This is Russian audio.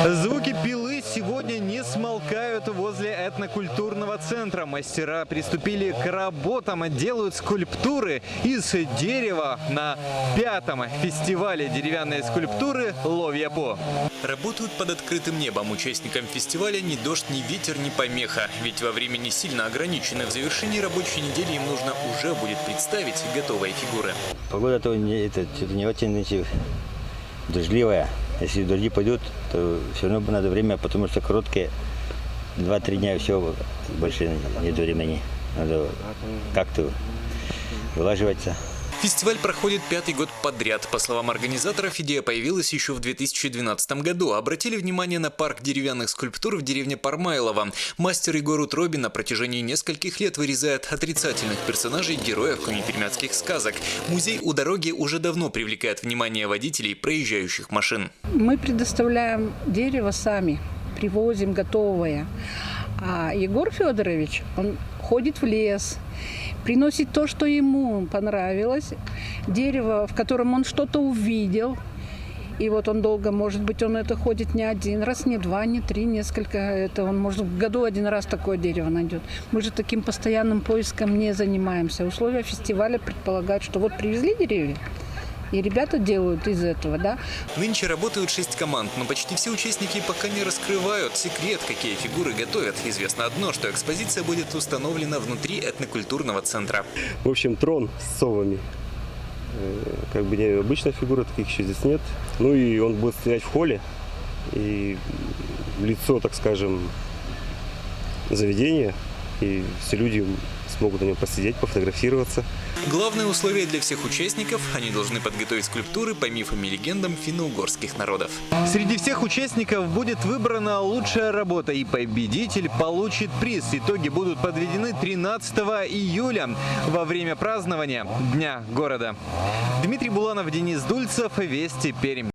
Звуки пилы сегодня не смолкают возле этнокультурного центра. Мастера приступили к работам, делают скульптуры из дерева на 5-м фестивале деревянной скульптуры «Ловья-По». Работают под открытым небом. Участникам фестиваля ни дождь, ни ветер, ни помеха. Ведь во времени сильно ограничены. В завершении рабочей недели им нужно уже будет представить готовые фигуры. Погода-то не очень дождливая. Если дожди пойдут, то все равно надо время, потому что короткие 2-3 дня, все, больше нет времени. Надо как-то вылаживаться. Фестиваль проходит 5-й год подряд. По словам организаторов, идея появилась еще в 2012 году. Обратили внимание на парк деревянных скульптур в деревне Пармайлово. Мастер Егор Утробин на протяжении нескольких лет вырезает отрицательных персонажей героев коми-пермяцких сказок. Музей у дороги уже давно привлекает внимание водителей проезжающих машин. Мы предоставляем дерево сами, привозим готовое. А Егор Федорович, он ходит в лес, приносит то, что ему понравилось, дерево, в котором он что-то увидел. И вот он долго, может быть, он это ходит не один раз, не два, не три, несколько. Это он, может, в году один раз такое дерево найдет. Мы же таким постоянным поиском не занимаемся. Условия фестиваля предполагают, что вот привезли деревья, и ребята делают из этого, да. Нынче работают 6 команд, но почти все участники пока не раскрывают секрет, какие фигуры готовят. Известно одно, что экспозиция будет установлена внутри этнокультурного центра. В общем, трон с совами. Как бы необычная фигура, таких еще здесь нет. Ну и он будет стоять в холле. И лицо, так скажем, заведения. И все люди смогут на нем посидеть, пофотографироваться. Главное условие для всех участников – они должны подготовить скульптуры по мифам и легендам финно-угорских народов. Среди всех участников будет выбрана лучшая работа, и победитель получит приз. Итоги будут подведены 13 июля во время празднования Дня города. Дмитрий Буланов, Денис Дульцев, Вести, Пермь.